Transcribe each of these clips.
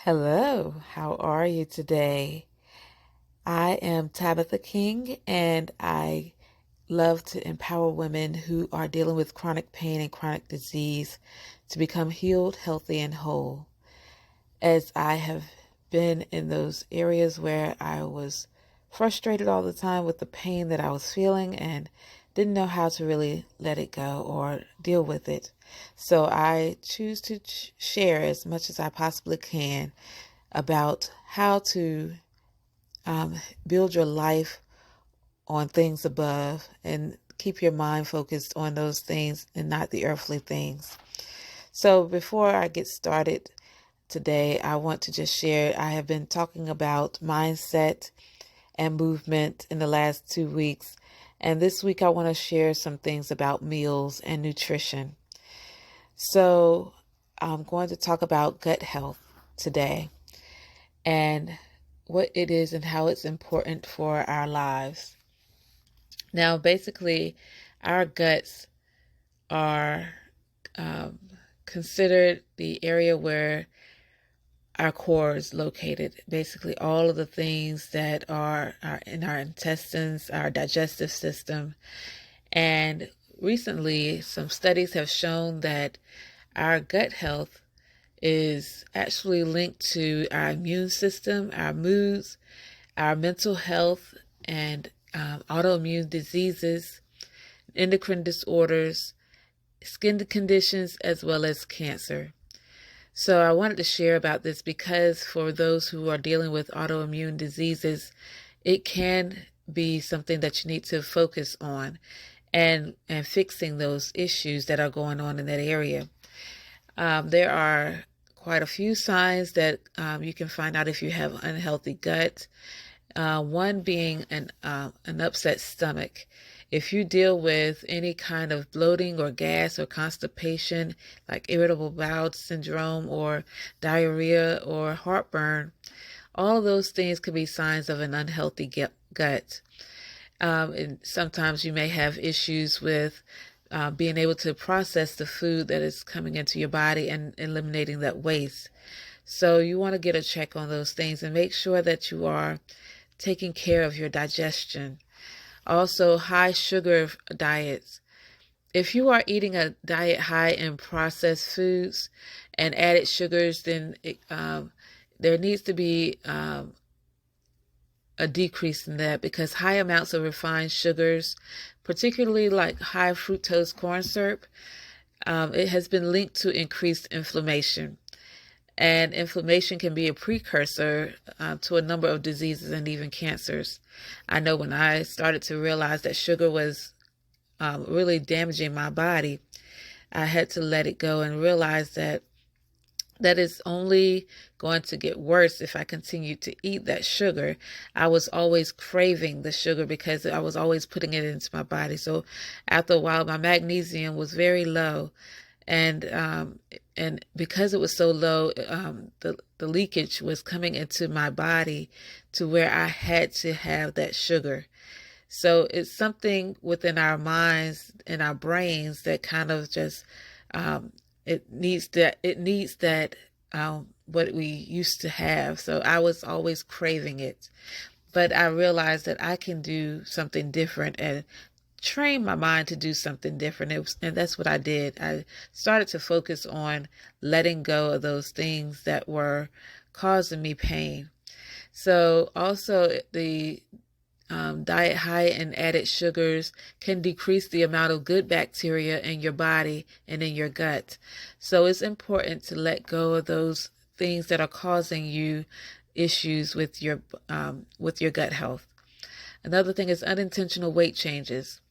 Hello, how are you today? I am Tabitha King, and I love to empower women who are dealing with chronic pain and chronic disease to become healed, healthy, and whole. As I have been in those areas where I was frustrated all the time with the pain that I was feeling and didn't know how to really let it go or deal with it. So I choose to share as much as I possibly can about how to build your life on things above and keep your mind focused on those things and not the earthly things. So before I get started today, I want to just share I have been talking about mindset and movement in the last 2 weeks. And this week I want to share some things about meals and nutrition. So I'm going to talk about gut health today and what it is and how it's important for our lives. Now, basically, our guts are um, considered the area where our core is located. Basically, all of the things that are in our intestines, our digestive system. And recently, some studies have shown that our gut health is actually linked to our immune system, our moods, our mental health, and autoimmune diseases, endocrine disorders, skin conditions, as well as cancer. So I wanted to share about this because for those who are dealing with autoimmune diseases, it can be something that you need to focus on and fixing those issues that are going on in that area. There are quite a few signs that you can find out if you have unhealthy gut. One being an upset stomach. If you deal with any kind of bloating or gas or constipation, like irritable bowel syndrome or diarrhea or heartburn, all of those things could be signs of an unhealthy gut. And sometimes you may have issues with being able to process the food that is coming into your body and eliminating that waste. So you want to get a check on those things and make sure that you are taking care of your digestion. Also, high sugar diets. If you are eating a diet high in processed foods and added sugars, then there needs to be a decrease in that because high amounts of refined sugars, particularly like high fructose corn syrup, it has been linked to increased inflammation. And inflammation can be a precursor to a number of diseases and even cancers. I know when I started to realize that sugar was really damaging my body, I had to let it go and realize that is only going to get worse if I continue to eat that sugar. I was always craving the sugar because I was always putting it into my body. So after a while, my magnesium was very low. And because it was so low, the leakage was coming into my body to where I had to have that sugar. So it's something within our minds and our brains that kind of just it needs that what we used to have. So I was always craving it, but I realized that I can do something different and train my mind to do something different. And that's what I did. I started to focus on letting go of those things that were causing me pain. So also the diet high in added sugars can decrease the amount of good bacteria in your body and in your gut. So it's important to let go of those things that are causing you issues with your gut health. Another thing is unintentional weight changes.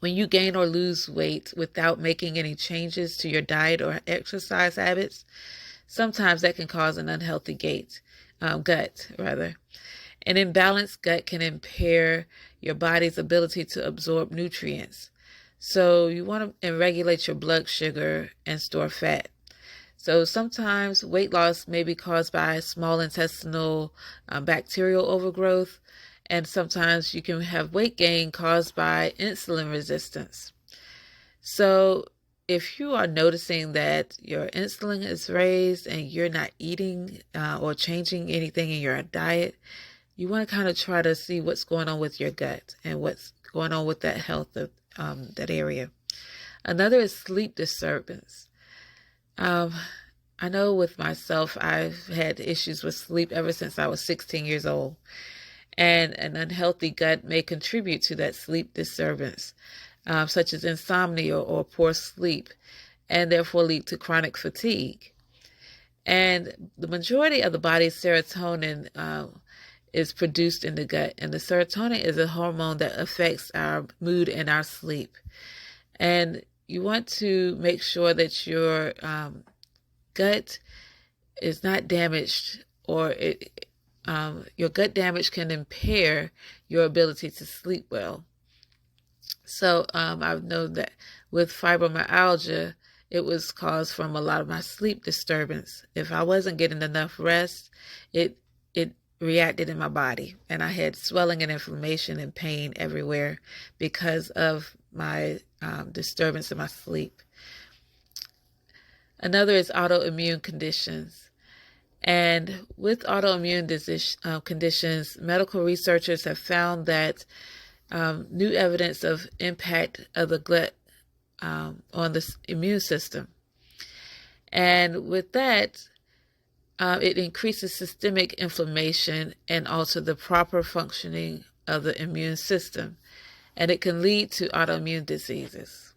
When you gain or lose weight without making any changes to your diet or exercise habits, sometimes that can cause an unhealthy gut rather. An imbalanced gut can impair your body's ability to absorb nutrients. So you want to regulate your blood sugar and store fat. So sometimes weight loss may be caused by small intestinal bacterial overgrowth, and sometimes you can have weight gain caused by insulin resistance. So if you are noticing that your insulin is raised and you're not eating or changing anything in your diet, you want to kind of try to see what's going on with your gut and what's going on with that health of that area. Another is sleep disturbance. I know with myself, I've had issues with sleep ever since I was 16 years old. And an unhealthy gut may contribute to that sleep disturbance, such as insomnia or poor sleep, and therefore lead to chronic fatigue. And the majority of the body's serotonin is produced in the gut, and the serotonin is a hormone that affects our mood and our sleep. And you want to make sure that your gut is not damaged, or your gut damage can impair your ability to sleep well. So I know that with fibromyalgia, it was caused from a lot of my sleep disturbance. If I wasn't getting enough rest, it reacted in my body, and I had swelling and inflammation and pain everywhere because of my disturbance in my sleep. Another is autoimmune conditions. And with autoimmune conditions, medical researchers have found that new evidence of impact of the gut on the immune system. And with that, it increases systemic inflammation and also the proper functioning of the immune system. And it can lead to autoimmune diseases.